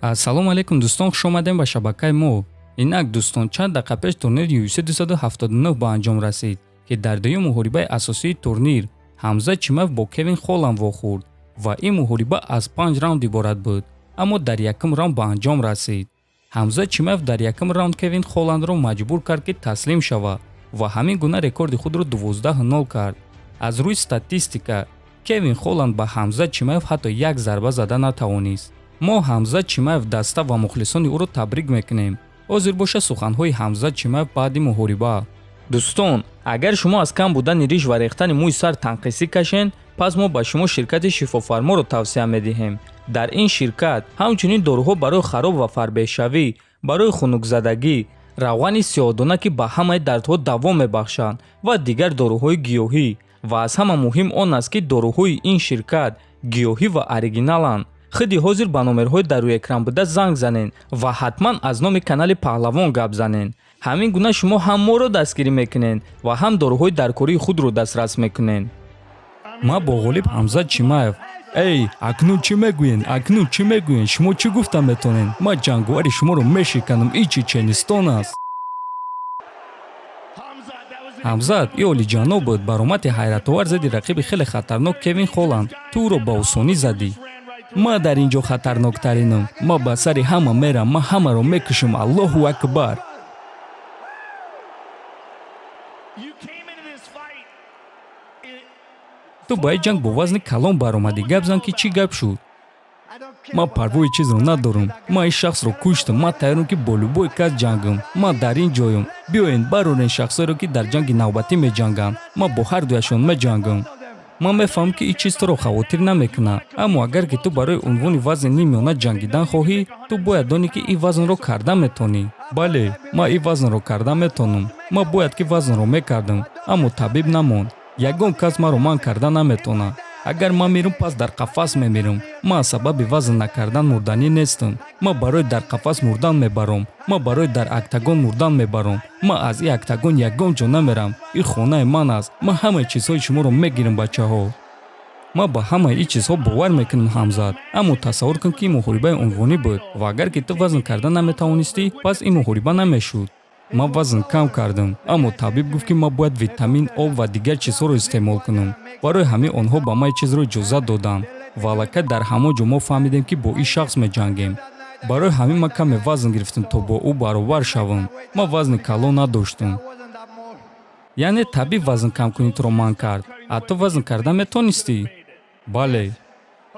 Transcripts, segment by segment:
Ассалому алайкум дӯстон, хуш омадем ба шабакаи мо. Инак дӯстон, чанд дақиқа пеш турнири UFC 279 ба анҷом расид, ки дар дуюм муҳорибаи асосии турнир Ҳамза Чимаев бо Кевин Холланд вохӯрд ва ин муҳориба аз 5 раунд иборат буд, аммо дар якум раунд ба анҷом расид. Ҳамза Чимаев дар якум раунд Кевин Холландро маҷбур кард, ки таслим шавад ва ҳамин гуна рекорди худро 12-0 кард. Аз рӯи статистика, Кевин Холланд ба Ҳамза Чимаев ҳатто як зарба зада натавонист. мо Ҳамза Чимаев даста ва мухлисони ӯро табрик мекунем. ҳозир боша суханҳои Ҳамза Чимаев баъди муҳориба. Дӯстон, агар шумо аз кам будани риш ва рехтани мӯи сар танқисӣ кашен, пас мо ба шумо ширкати шифофарморо тавсия медиҳем. Дар ин ширкат ҳамчунин доруҳо барои хароб ва фарбеҳшавӣ, барои хунукзадагӣ, равғани сиёҳдона, ки ба ҳамаи дардҳо даво мебахшанд ва дигар доруҳои гиёҳӣ. Ва аз ҳама муҳим он аст, ки доруҳои ин ширкат гиёҳӣ ва оригиналанд. Хиди ҳозир ба номерҳои дар рӯи экран буда занг занен ва ҳатман аз номи канали Паҳлавон гап занен. ҳамин гуна шумо ҳам моро дастгирӣ мекунен ва ҳам доруҳои даркории худро дастрас мекунен. Ма бо ғолиб Ҳамза Чимаев. Эй, акнун чӣ мегӯен? Акнун чӣ мегӯен? Шумо чӣ гуфта метонен? Ма ҷанговари шуморо мешиканам. И чӣ ченистон аст? Ҳамзат, и олиҷаноб буд. Баромади ҳайратовар зади рақиби хеле хатарнок Кевин Холланд. Ту ӯро ба осонӣ задӣ. ма дар ин ҷо хатарноктаринам. Ма ба сари ҳама мерам. Ма ҳамаро мекушам. Аллоҳу акбар. ту ба ин ҷанг бо вазни калон баромадӣ. Гап зан, ки чӣ гап шуд? ма парвои чизро надорам. Ма ин шахсро куштам. Ма тайёрам, ки бо любой кас ҷангам. Ма дар ин ҷоям. Биёен барорен шахсоеро, ки дар ҷанги навбатӣ меҷанганд. Ма бо ҳардуяшон меҷангам. ма мефаҳмам, ки ин чиз туро хавотир намекунад. Аммо агар ки ту барои унвони вазни нимёна ҷангидан хоҳӣ, ту бояд донӣ, ки ин вазнро карда метонӣ. Бале, ма ин вазнро карда метонам. Ма бояд, ки вазнро мекардам, аммо табиб намонд. Ягон кас маро манъ карда наметонад. агар ман мерам, пас дар қафас мемирам. ма аз сабаби вазн накардан мурданӣ нестам. ма барои дар қафас мурдан мебарам. ма барои дар октагон мурдан мебарам. ма аз ин октагон ягон ҷо намерам. ин хонаи ман аст. ма ҳамаи чизҳои шуморо мегирам, бачаҳо. ма ба ҳамаи ин чизҳо бовар мекунам, Ҳамзат. аммо тасаввур кун, ки ин муҳорибаи унвонӣ буд ва агар ки ту вазн карда наметавонистӣ, пас ин муҳориба намешуд. ма вазн кам кардам, аммо табиб гуфт, ки ма бояд витамин, об ва дигар чизҳоро истеъмол кунам. барои ҳамин онҳо ба ман чизро иҷозат доданд ва аллакай дар ҳамон ҷо мо фаҳмидем, ки бо ин шахс меҷангем. барои ҳамин ма каме вазн гирифтам, то бо ӯ баробар шавам. ма вазни калон надоштам. яъне табиб вазн камкунитро манъ кард. а ту вазн карда метонистӣ? бале.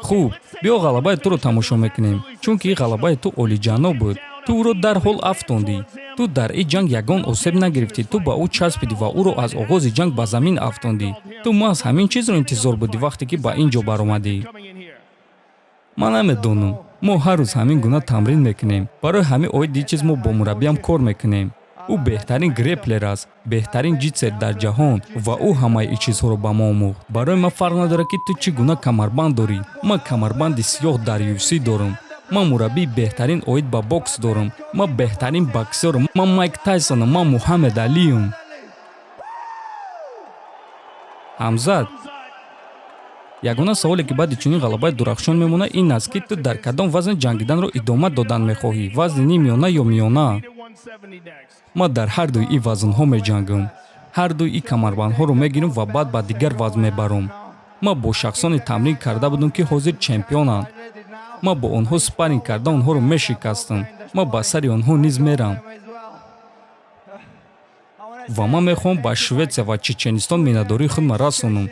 хуб, биё ғалабаи туро тамошо мекунем, чунки ин ғалабаи ту олиҷаноб буд. ту ӯро дарҳол афтондӣ. ту дар ин ҷанг ягон осеб нагирифтӣ. ту ба ӯ часпидӣ ва ӯро аз оғози ҷанг ба замин афтондӣ. ту маҳз ҳамин чизро интизор будӣ вақте ки ба ин ҷо баромадӣ. ман намедонам. мо ҳар рӯз ҳамин гуна тамрин мекунем. барои ҳамин оиди ин чиз мо бо мураббиам кор мекунем. ӯ беҳтарин греплер аст, беҳтарин ҷитсер дар ҷаҳон ва ӯ ҳамаи ин чизҳоро ба мо омӯхт. барои ман фарқ надорад, ки ту чӣ гуна камарбанд дорӣ. ман камарбанди сиёҳ дар UFC дорам. ман мураббии беҳтарин оид ба бокс дорам. ман беҳтарин боксёрам. ман Майк Тайсонам. ман Муҳаммед Алиям. Ҳамзат, ягона саволе, ки баъди чунин ғалабаи дурахшон мемонад, ин аст, ки ту дар кадом вазн ҷангиданро идома додан мехоҳӣ? вазни нимёна ё миёна? ма дар ҳардуи ин вазнҳо меҷангам. ҳардуи ин камарбандҳоро мегирам ва баъд ба дигар вазн мебарам. ма бо шахсоне тамрин карда будам, ки ҳозир чемпионанд. ма бо онҳо спарринг карда онҳоро мешикастам. ма ба сари онҳо низ мерам. ва ман мехоҳам ба Шветсия ва Чеченистон миннатдории худро расонам.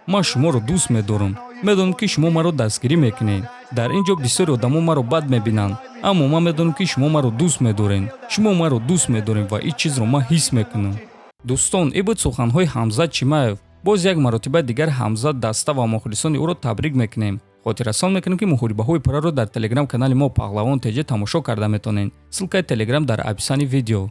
ман шуморо дӯст медорам. медонам, ки шумо маро дастгирӣ мекунед. дар ин ҷо бисёри одамо маро бад мебинанд, аммо ман медонам, ки шумо маро дӯст медоред. шумо маро дӯст медоред ва ин чизро ман ҳис мекунам. дӯстон, ин буд суханҳои Ҳамза Чимаев. боз як маротиба дигар Ҳамза даста ва мухлисони ӯро табрик мекунем. хотиррасон мекунем, ки муҳорибаҳои пурраро дар телеграм канали мо Паҳлавон TG тамошо карда метонед. ссилкаи телеграм дар описани видео.